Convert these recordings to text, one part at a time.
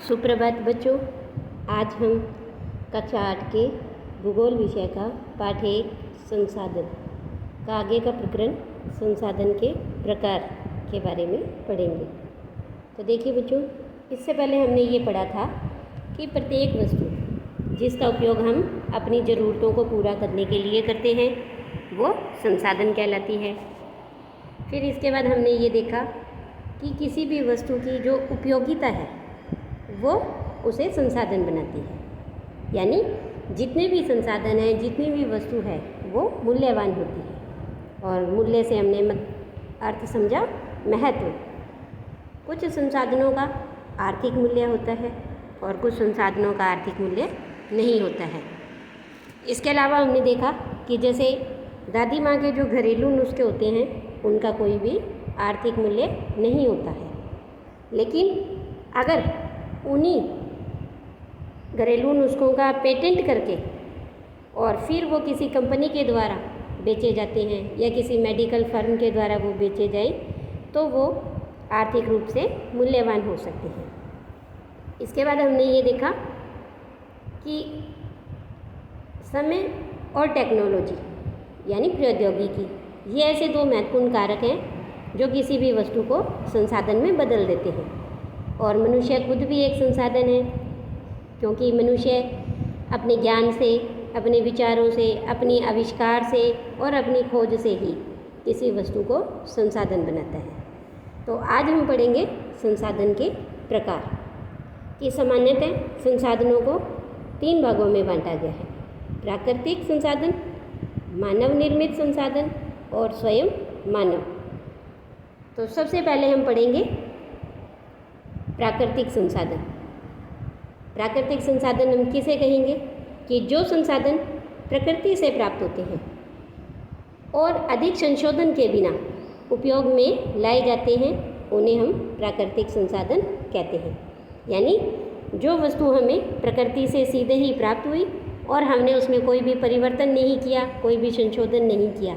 सुप्रभात बच्चों, आज हम कक्षा 8 के भूगोल विषय का पाठ 1 संसाधन का आगे का प्रकरण संसाधन के प्रकार के बारे में पढ़ेंगे। तो देखिए बच्चों, इससे पहले हमने ये पढ़ा था कि प्रत्येक वस्तु जिसका उपयोग हम अपनी ज़रूरतों को पूरा करने के लिए करते हैं वो संसाधन कहलाती है। फिर इसके बाद हमने ये देखा कि किसी भी वस्तु की जो उपयोगिता है वो उसे संसाधन बनाती है, यानी जितने भी संसाधन हैं, जितनी भी वस्तु है वो मूल्यवान होती है। और मूल्य से हमने अर्थ समझा महत्व। कुछ संसाधनों का आर्थिक मूल्य होता है और कुछ संसाधनों का आर्थिक मूल्य नहीं होता है। इसके अलावा हमने देखा कि जैसे दादी माँ के जो घरेलू नुस्खे होते हैं उनका कोई भी आर्थिक मूल्य नहीं होता है, लेकिन अगर उन्हीं घरेलू नुस्खों का पेटेंट करके और फिर वो किसी कंपनी के द्वारा बेचे जाते हैं या किसी मेडिकल फर्म के द्वारा वो बेचे जाए तो वो आर्थिक रूप से मूल्यवान हो सकते हैं। इसके बाद हमने ये देखा कि समय और टेक्नोलॉजी यानी प्रौद्योगिकी, ये ऐसे दो महत्वपूर्ण कारक हैं जो किसी भी वस्तु को संसाधन में बदल देते हैं। और मनुष्य खुद भी एक संसाधन है, क्योंकि मनुष्य अपने ज्ञान से, अपने विचारों से, अपनी आविष्कार से और अपनी खोज से ही किसी वस्तु को संसाधन बनाता है। तो आज हम पढ़ेंगे संसाधन के प्रकार कि सामान्यतः संसाधनों को 3 भागों में बांटा गया है: प्राकृतिक संसाधन, मानव निर्मित संसाधन और स्वयं मानव। तो सबसे पहले हम पढ़ेंगे प्राकृतिक संसाधन। प्राकृतिक संसाधन हम किसे कहेंगे कि जो संसाधन प्रकृति से प्राप्त होते हैं और अधिक संशोधन के बिना उपयोग में लाए जाते हैं, उन्हें हम प्राकृतिक संसाधन कहते हैं। यानी जो वस्तु हमें प्रकृति से सीधे ही प्राप्त हुई और हमने उसमें कोई भी परिवर्तन नहीं किया, कोई भी संशोधन नहीं किया,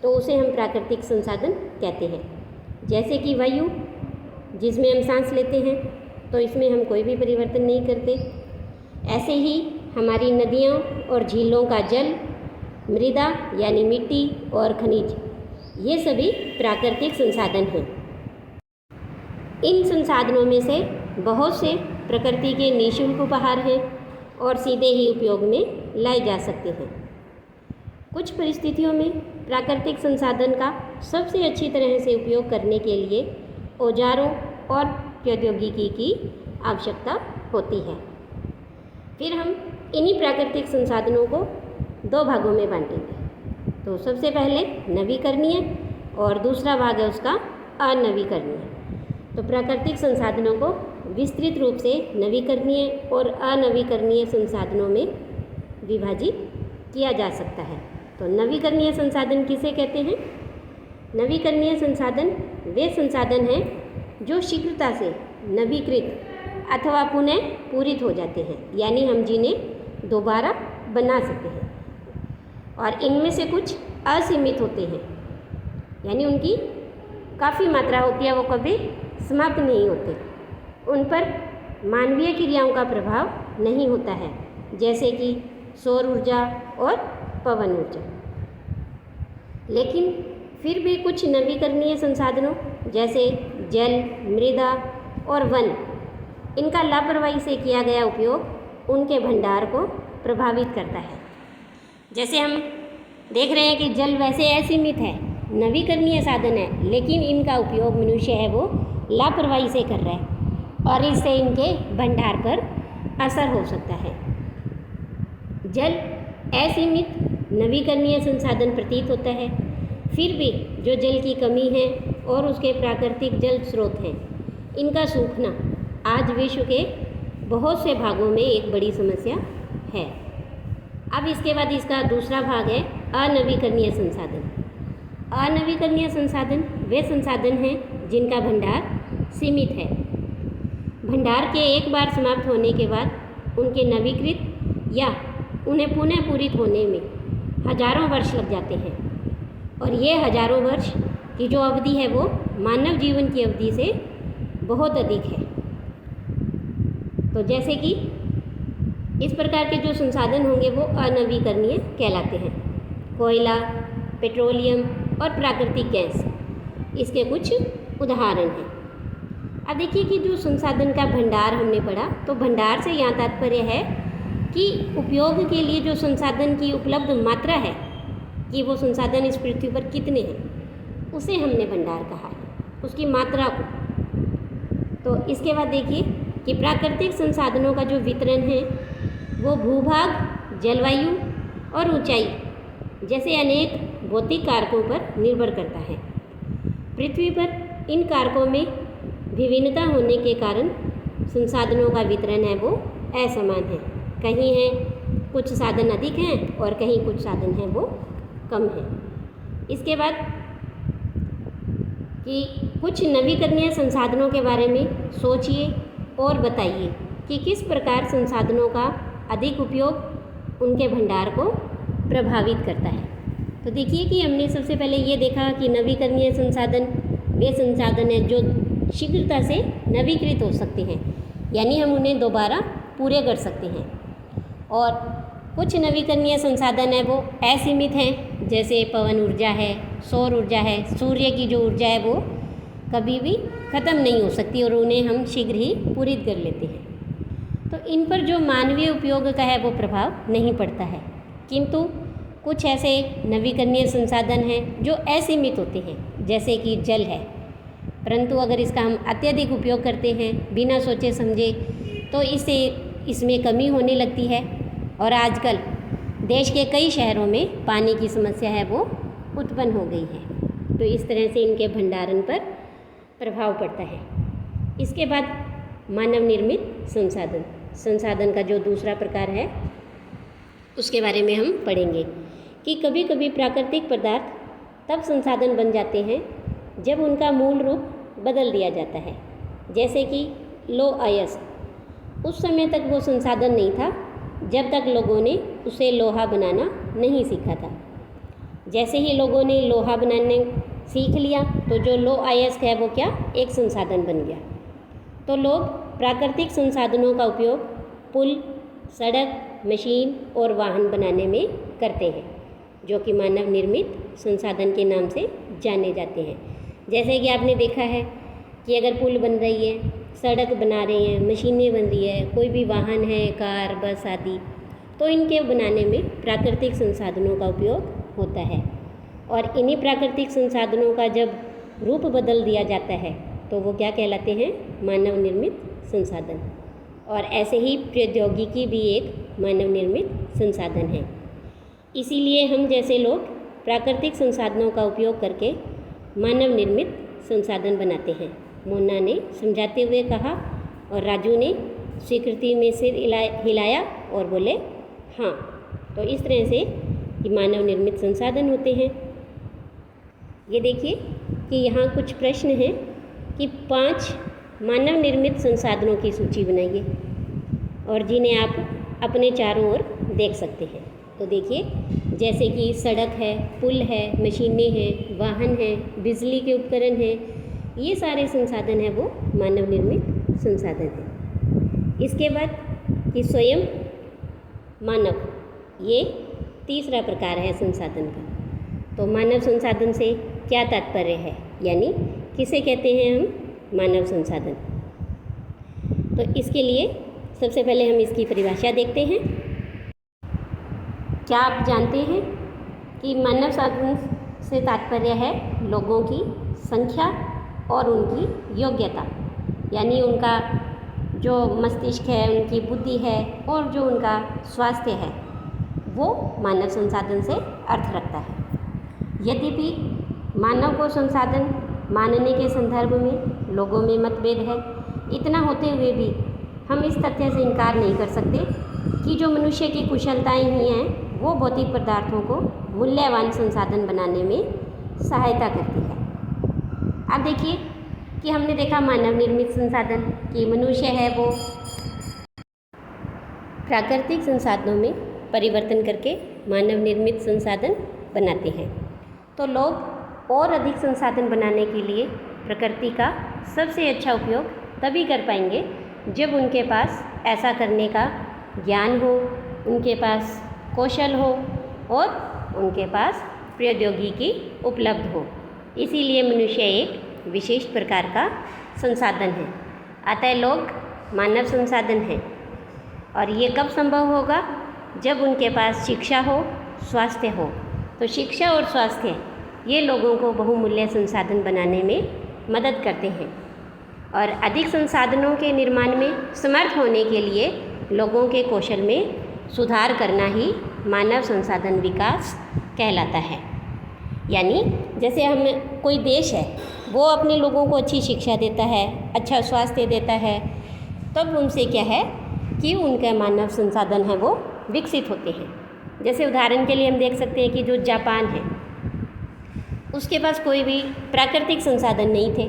तो उसे हम प्राकृतिक संसाधन कहते हैं। जैसे कि वायु, जिसमें हम सांस लेते हैं, तो इसमें हम कोई भी परिवर्तन नहीं करते। ऐसे ही हमारी नदियों और झीलों का जल, मृदा यानी मिट्टी और खनिज, ये सभी प्राकृतिक संसाधन हैं। इन संसाधनों में से बहुत से प्रकृति के निःशुल्क उपहार हैं और सीधे ही उपयोग में लाए जा सकते हैं। कुछ परिस्थितियों में प्राकृतिक संसाधन का सबसे अच्छी तरह से उपयोग करने के लिए औजारों और प्रौद्योगिकी की आवश्यकता होती है। फिर हम इन्हीं प्राकृतिक संसाधनों को 2 भागों में बांटेंगे। तो सबसे पहले नवीकरणीय और दूसरा भाग है उसका अनवीकरणीय। तो प्राकृतिक संसाधनों को विस्तृत रूप से नवीकरणीय और अनवीकरणीय संसाधनों में विभाजित किया जा सकता है। तो नवीकरणीय संसाधन किसे कहते हैं? नवीकरणीय संसाधन वे संसाधन हैं जो शीघ्रता से नवीकृत अथवा पुनः पूरित हो जाते हैं, यानी हम जिन्हें दोबारा बना सकते हैं। और इनमें से कुछ असीमित होते हैं, यानी उनकी काफ़ी मात्रा होती है, वो कभी समाप्त नहीं होते। उन पर मानवीय क्रियाओं का प्रभाव नहीं होता है, जैसे कि सौर ऊर्जा और पवन ऊर्जा। लेकिन फिर भी कुछ नवीकरणीय संसाधनों जैसे जल, मृदा और वन, इनका लापरवाही से किया गया उपयोग उनके भंडार को प्रभावित करता है। जैसे हम देख रहे हैं कि जल वैसे असीमित है, नवीकरणीय साधन है, लेकिन इनका उपयोग मनुष्य है वो लापरवाही से कर रहा है और इससे इनके भंडार पर असर हो सकता है। जल असीमित नवीकरणीय संसाधन प्रतीत होता है, फिर भी जो जल की कमी है और उसके प्राकृतिक जल स्रोत हैं, इनका सूखना आज विश्व के बहुत से भागों में एक बड़ी समस्या है। अब इसके बाद इसका दूसरा भाग है अनवीकरणीय संसाधन। अनवीकरणीय संसाधन वे संसाधन हैं जिनका भंडार सीमित है। भंडार के एक बार समाप्त होने के बाद उनके नवीकृत या उन्हें पुनः पूरित होने में हजारों वर्ष लग जाते हैं, और ये हजारों वर्ष की जो अवधि है वो मानव जीवन की अवधि से बहुत अधिक है। तो जैसे कि इस प्रकार के जो संसाधन होंगे वो अनवीकरणीय कहलाते हैं। कोयला, पेट्रोलियम और प्राकृतिक गैस इसके कुछ उदाहरण हैं। अब देखिए कि जो संसाधन का भंडार हमने पढ़ा, तो भंडार से यहाँ तात्पर्य है कि उपयोग के लिए जो संसाधन की उपलब्ध मात्रा है कि वो संसाधन इस पृथ्वी पर कितने हैं, उसे हमने भंडार कहा है, उसकी मात्रा को। तो इसके बाद देखिए कि प्राकृतिक संसाधनों का जो वितरण है वो भूभाग, जलवायु और ऊंचाई जैसे अनेक भौतिक कारकों पर निर्भर करता है। पृथ्वी पर इन कारकों में विभिन्नता होने के कारण संसाधनों का वितरण है वो असमान है। कहीं है कुछ साधन अधिक हैं और कहीं कुछ साधन हैं वो कम हैं। इसके बाद कि कुछ नवीकरणीय संसाधनों के बारे में सोचिए और बताइए कि किस प्रकार संसाधनों का अधिक उपयोग उनके भंडार को प्रभावित करता है। तो देखिए कि हमने सबसे पहले ये देखा कि नवीकरणीय संसाधन वे संसाधन हैं जो शीघ्रता से नवीकृत हो सकते हैं, यानी हम उन्हें दोबारा पूरे कर सकते हैं। और कुछ नवीकरणीय संसाधन है वो असीमित हैं, जैसे पवन ऊर्जा है, सौर ऊर्जा है, सूर्य की जो ऊर्जा है वो कभी भी ख़त्म नहीं हो सकती और उन्हें हम शीघ्र ही पूरित कर लेते हैं। तो इन पर जो मानवीय उपयोग का है वो प्रभाव नहीं पड़ता है, किंतु कुछ ऐसे नवीकरणीय संसाधन हैं जो असीमित होते हैं, जैसे कि जल है, परंतु अगर इसका हम अत्यधिक उपयोग करते हैं बिना सोचे समझे तो इसमें कमी होने लगती है। और आजकल देश के कई शहरों में पानी की समस्या है वो उत्पन्न हो गई है। तो इस तरह से इनके भंडारण पर प्रभाव पड़ता है। इसके बाद मानव निर्मित संसाधन का जो दूसरा प्रकार है उसके बारे में हम पढ़ेंगे कि कभी कभी प्राकृतिक पदार्थ तब संसाधन बन जाते हैं जब उनका मूल रूप बदल दिया जाता है, जैसे कि लौह अयस्क। उस समय तक वो संसाधन नहीं था जब तक लोगों ने उसे लोहा बनाना नहीं सीखा था। जैसे ही लोगों ने लोहा बनाने सीख लिया तो जो लौह अयस्क है वो क्या एक संसाधन बन गया। तो लोग प्राकृतिक संसाधनों का उपयोग पुल, सड़क, मशीन और वाहन बनाने में करते हैं, जो कि मानव निर्मित संसाधन के नाम से जाने जाते हैं। जैसे कि आपने देखा है कि अगर पुल बन रही है, सड़क बना रहे हैं, मशीनें बन रही है, कोई भी वाहन है, कार, बस आदि, तो इनके बनाने में प्राकृतिक संसाधनों का उपयोग होता है। और इन्हीं प्राकृतिक संसाधनों का जब रूप बदल दिया जाता है तो वो क्या कहलाते हैं, मानव निर्मित संसाधन। और ऐसे ही प्रौद्योगिकी भी एक मानव निर्मित संसाधन है। इसीलिए हम जैसे लोग प्राकृतिक संसाधनों का उपयोग करके मानव निर्मित संसाधन बनाते हैं, मोना ने समझाते हुए कहा। और राजू ने स्वीकृति में सिर हिलाया और बोले हाँ। तो इस तरह से कि मानव निर्मित संसाधन होते हैं। ये देखिए कि यहाँ कुछ प्रश्न हैं कि 5 मानव निर्मित संसाधनों की सूची बनाइए और जिन्हें आप अपने चारों ओर देख सकते हैं। तो देखिए जैसे कि सड़क है, पुल है, मशीनें हैं, वाहन हैं, बिजली के उपकरण हैं, ये सारे संसाधन हैं वो मानव निर्मित संसाधन हैं। इसके बाद कि स्वयं मानव, ये तीसरा प्रकार है संसाधन का। तो मानव संसाधन से क्या तात्पर्य है, यानी किसे कहते हैं हम मानव संसाधन। तो इसके लिए सबसे पहले हम इसकी परिभाषा देखते हैं। क्या आप जानते हैं कि मानव साधन से तात्पर्य है लोगों की संख्या और उनकी योग्यता, यानी उनका जो मस्तिष्क है, उनकी बुद्धि है और जो उनका स्वास्थ्य है वो मानव संसाधन से अर्थ रखता है। यद्यपि मानव को संसाधन मानने के संदर्भ में लोगों में मतभेद है, इतना होते हुए भी हम इस तथ्य से इनकार नहीं कर सकते कि जो मनुष्य की कुशलताएं ही हैं वो भौतिक पदार्थों को मूल्यवान संसाधन बनाने में सहायता करती है। अब देखिए कि हमने देखा मानव निर्मित संसाधन कि मनुष्य है वो प्राकृतिक संसाधनों में परिवर्तन करके मानव निर्मित संसाधन बनाते हैं। तो लोग और अधिक संसाधन बनाने के लिए प्रकृति का सबसे अच्छा उपयोग तभी कर पाएंगे जब उनके पास ऐसा करने का ज्ञान हो, उनके पास कौशल हो और उनके पास प्रौद्योगिकी उपलब्ध हो। इसीलिए मनुष्य एक विशेष प्रकार का संसाधन है। अतः लोग मानव संसाधन हैं और ये कब संभव होगा? जब उनके पास शिक्षा हो, स्वास्थ्य हो। तो शिक्षा और स्वास्थ्य ये लोगों को बहुमूल्य संसाधन बनाने में मदद करते हैं और अधिक संसाधनों के निर्माण में समर्थ होने के लिए लोगों के कौशल में सुधार करना ही मानव संसाधन विकास कहलाता है। यानी जैसे हम कोई देश है, वो अपने लोगों को अच्छी शिक्षा देता है, अच्छा स्वास्थ्य देता है, तब उनसे क्या है कि उनका मानव संसाधन है वो विकसित होते हैं। जैसे उदाहरण के लिए हम देख सकते हैं कि जो जापान है, उसके पास कोई भी प्राकृतिक संसाधन नहीं थे,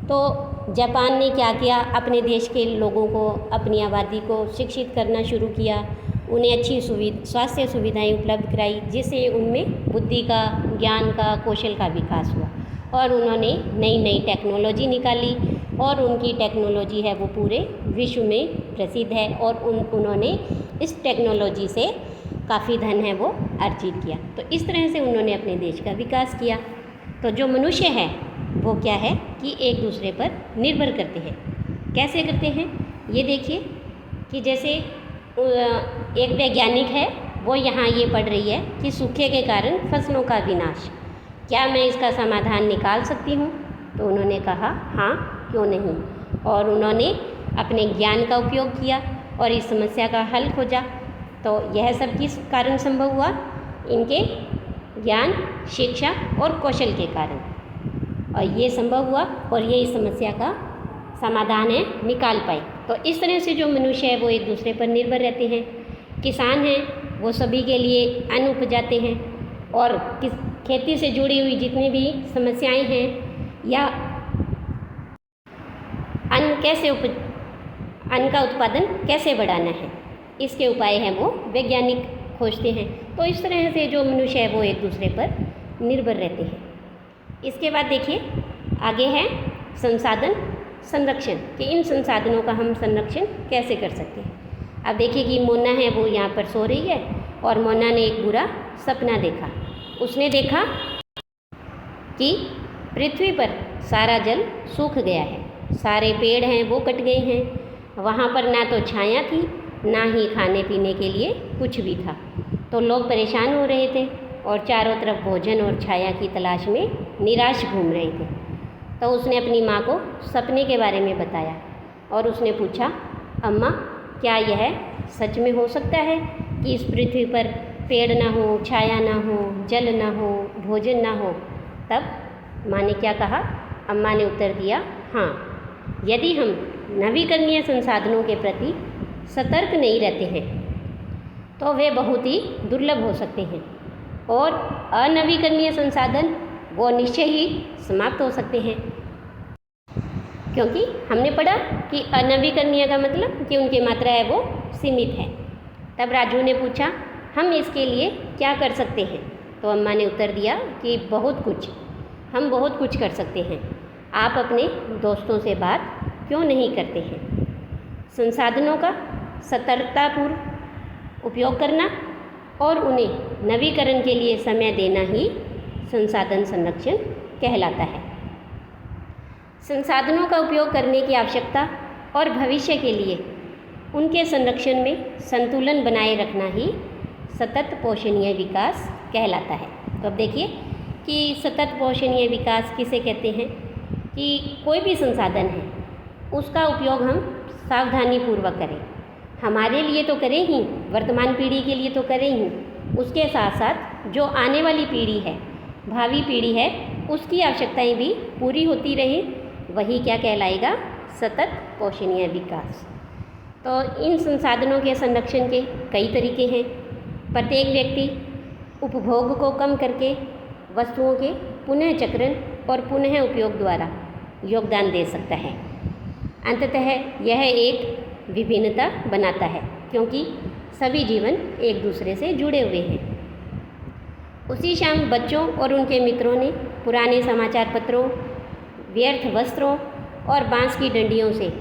तो जापान ने क्या किया, अपने देश के लोगों को, अपनी आबादी को शिक्षित करना शुरू किया, उन्हें अच्छी स्वास्थ्य सुविधाएं उपलब्ध कराई, जिससे उनमें बुद्धि का, ज्ञान का, कौशल का विकास हुआ और उन्होंने नई नई टेक्नोलॉजी निकाली और उनकी टेक्नोलॉजी है वो पूरे विश्व में प्रसिद्ध है और उन्होंने इस टेक्नोलॉजी से काफ़ी धन है वो अर्जित किया। तो इस तरह से उन्होंने अपने देश का विकास किया। तो जो मनुष्य है वो क्या है कि एक दूसरे पर निर्भर करते हैं। कैसे करते हैं? ये देखिए कि जैसे एक वैज्ञानिक है, वो यहाँ ये पढ़ रही है कि सूखे के कारण फसलों का विनाश, क्या मैं इसका समाधान निकाल सकती हूँ? तो उन्होंने कहा हाँ, क्यों नहीं। और उन्होंने अपने ज्ञान का उपयोग किया और इस समस्या का हल खोजा। तो यह सब किस कारण संभव हुआ? इनके ज्ञान, शिक्षा और कौशल के कारण, और ये संभव हुआ और ये इस समस्या का समाधान है निकाल पाए। तो इस तरह से जो मनुष्य है वो एक दूसरे पर निर्भर रहते हैं। किसान हैं वो सभी के लिए अन्न उपजाते हैं और खेती से जुड़ी हुई जितनी भी समस्याएं हैं या अन्न का उत्पादन कैसे बढ़ाना है, इसके उपाय हैं वो वैज्ञानिक खोजते हैं। तो इस तरह से जो मनुष्य है वो एक दूसरे पर निर्भर रहते हैं। इसके बाद देखिए आगे है संसाधन संरक्षण, कि इन संसाधनों का हम संरक्षण कैसे कर सकते हैं। अब देखिए कि मोना है वो यहाँ पर सो रही है और मोना ने एक बुरा सपना देखा। उसने देखा कि पृथ्वी पर सारा जल सूख गया है, सारे पेड़ हैं वो कट गए हैं, वहाँ पर ना तो छाया थी ना ही खाने पीने के लिए कुछ भी था। तो लोग परेशान हो रहे थे और चारों तरफ भोजन और छाया की तलाश में निराश घूम रहे थे। तो उसने अपनी माँ को सपने के बारे में बताया और उसने पूछा, अम्मा क्या यह सच में हो सकता है कि इस पृथ्वी पर पेड़ ना हो, छाया ना हो, जल ना हो, भोजन ना हो? तब माँ ने क्या कहा? अम्मा ने उत्तर दिया, हाँ, यदि हम नवीकरणीय संसाधनों के प्रति सतर्क नहीं रहते हैं तो वे बहुत ही दुर्लभ हो सकते हैं और अनवीकरणीय संसाधन वो निश्चय ही समाप्त हो सकते हैं। क्योंकि हमने पढ़ा कि अनवीकरणीय का मतलब कि उनकी मात्रा है वो सीमित है। तब राजू ने पूछा, हम इसके लिए क्या कर सकते हैं? तो अम्मा ने उत्तर दिया कि बहुत कुछ, हम बहुत कुछ कर सकते हैं। आप अपने दोस्तों से बात क्यों नहीं करते हैं? संसाधनों का सतर्कतापूर्वक उपयोग करना और उन्हें नवीकरण के लिए समय देना ही संसाधन संरक्षण कहलाता है। संसाधनों का उपयोग करने की आवश्यकता और भविष्य के लिए उनके संरक्षण में संतुलन बनाए रखना ही सतत पोषणीय विकास कहलाता है। तो अब देखिए कि सतत पोषणीय विकास किसे कहते हैं? कि कोई भी संसाधन है उसका उपयोग हम सावधानीपूर्वक करें। हमारे लिए तो करें ही, वर्तमान पीढ़ी के लिए तो करें ही, उसके साथ साथ जो आने वाली पीढ़ी है, भावी पीढ़ी है, उसकी आवश्यकताएं भी पूरी होती रहे, वही क्या कहलाएगा? सतत पोषणीय विकास। तो इन संसाधनों के संरक्षण के कई तरीके हैं। प्रत्येक व्यक्ति उपभोग को कम करके वस्तुओं के पुनः चक्रण और पुनः उपयोग द्वारा योगदान दे सकता है। अंततः यह एक विभिन्नता बनाता है क्योंकि सभी जीवन एक दूसरे से जुड़े हुए हैं। उसी शाम बच्चों और उनके मित्रों ने पुराने समाचार पत्रों, व्यर्थ वस्त्रों और बांस की डंडियों से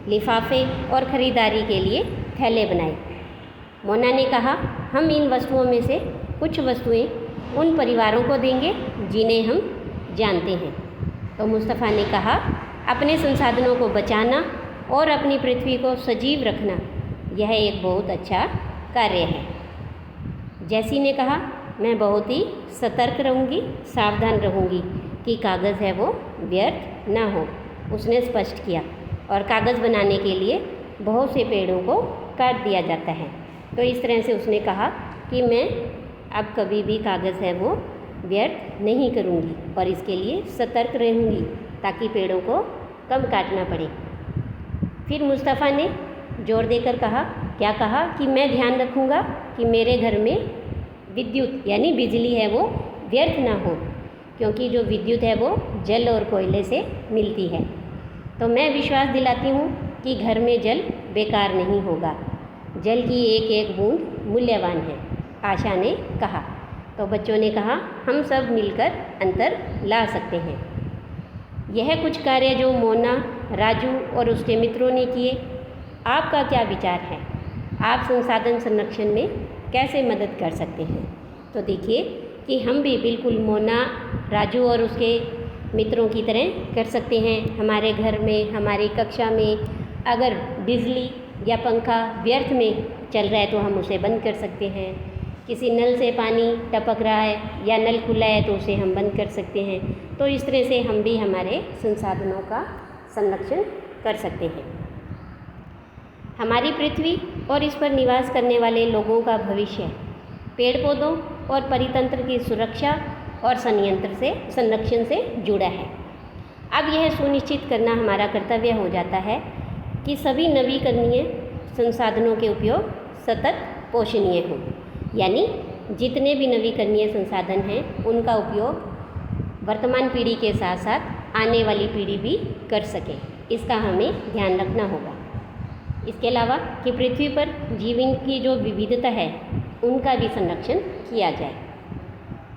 लिफाफे और ख़रीदारी के लिए थैले बनाए। मोना ने कहा, हम इन वस्तुओं में से कुछ वस्तुएं उन परिवारों को देंगे जिन्हें हम जानते हैं। तो मुस्तफ़ा ने कहा, अपने संसाधनों को बचाना और अपनी पृथ्वी को सजीव रखना यह एक बहुत अच्छा कार्य है। जैसी ने कहा, मैं बहुत ही सतर्क रहूँगी, सावधान रहूँगी कि कागज़ है वो व्यर्थ ना हो। उसने स्पष्ट किया और कागज़ बनाने के लिए बहुत से पेड़ों को काट दिया जाता है। तो इस तरह से उसने कहा कि मैं अब कभी भी कागज़ है वो व्यर्थ नहीं करूँगी और इसके लिए सतर्क रहूँगी ताकि पेड़ों को कम काटना पड़े। फिर मुस्तफ़ा ने जोर देकर कहा, क्या कहा कि मैं ध्यान रखूँगा कि मेरे घर में विद्युत यानी बिजली है वो व्यर्थ ना हो, क्योंकि जो विद्युत है वो जल और कोयले से मिलती है। तो मैं विश्वास दिलाती हूँ कि घर में जल बेकार नहीं होगा। जल की एक एक बूंद मूल्यवान है, आशा ने कहा। तो बच्चों ने कहा, हम सब मिलकर अंतर ला सकते हैं। यह कुछ कार्य जो मोना, राजू और उसके मित्रों ने किए, आपका क्या विचार है? आप संसाधन संरक्षण में कैसे मदद कर सकते हैं? तो देखिए कि हम भी बिल्कुल मोना, राजू और उसके मित्रों की तरह कर सकते हैं। हमारे घर में, हमारी कक्षा में अगर बिजली या पंखा व्यर्थ में चल रहा है तो हम उसे बंद कर सकते हैं। किसी नल से पानी टपक रहा है या नल खुला है तो उसे हम बंद कर सकते हैं। तो इस तरह से हम भी हमारे संसाधनों का संरक्षण कर सकते हैं। हमारी पृथ्वी और इस पर निवास करने वाले लोगों का भविष्य पेड़ पौधों और परितंत्र की सुरक्षा और संरक्षण से जुड़ा है। अब यह सुनिश्चित करना हमारा कर्तव्य हो जाता है कि सभी नवीकरणीय संसाधनों के उपयोग सतत पोषणीय हों, यानी जितने भी नवीकरणीय संसाधन हैं उनका उपयोग वर्तमान पीढ़ी के साथ साथ आने वाली पीढ़ी भी कर सके, इसका हमें ध्यान रखना होगा। इसके अलावा कि पृथ्वी पर जीवन की जो विविधता है उनका भी संरक्षण किया जाए।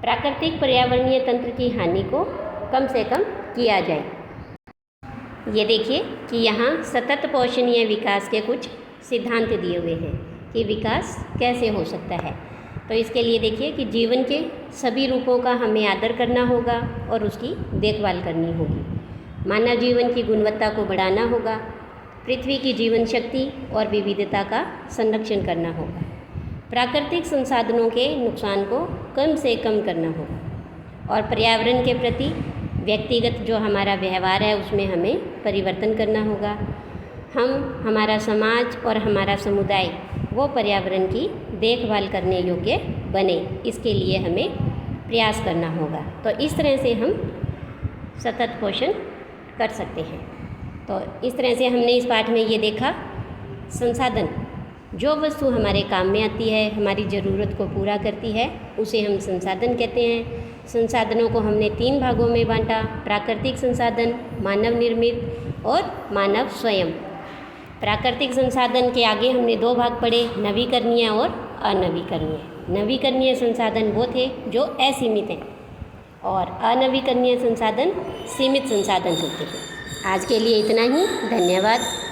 प्राकृतिक पर्यावरणीय तंत्र की हानि को कम से कम किया जाए। ये देखिए कि यहाँ सतत पोषणीय विकास के कुछ सिद्धांत दिए हुए हैं कि विकास कैसे हो सकता है। तो इसके लिए देखिए कि जीवन के सभी रूपों का हमें आदर करना होगा और उसकी देखभाल करनी होगी। मानव जीवन की गुणवत्ता को बढ़ाना होगा, पृथ्वी की जीवन शक्ति और विविधता का संरक्षण करना होगा, प्राकृतिक संसाधनों के नुकसान को कम से कम करना होगा और पर्यावरण के प्रति व्यक्तिगत जो हमारा व्यवहार है उसमें हमें परिवर्तन करना होगा। हमारा समाज और हमारा समुदाय वो पर्यावरण की देखभाल करने योग्य बने, इसके लिए हमें प्रयास करना होगा। तो इस तरह से हम सतत पोषण कर सकते हैं। तो इस तरह से हमने इस पाठ में ये देखा, संसाधन जो वस्तु हमारे काम में आती है, हमारी ज़रूरत को पूरा करती है, उसे हम संसाधन कहते हैं। संसाधनों को हमने 3 भागों में बांटा, प्राकृतिक संसाधन, मानव निर्मित और मानव स्वयं। प्राकृतिक संसाधन के आगे हमने 2 भाग पढ़े, नवीकरणीय और अनवीकरणीय। नवीकरणीय संसाधन वो थे जो असीमित हैं और अनवीकरणीय संसाधन सीमित संसाधन होते हैं। आज के लिए इतना ही, धन्यवाद।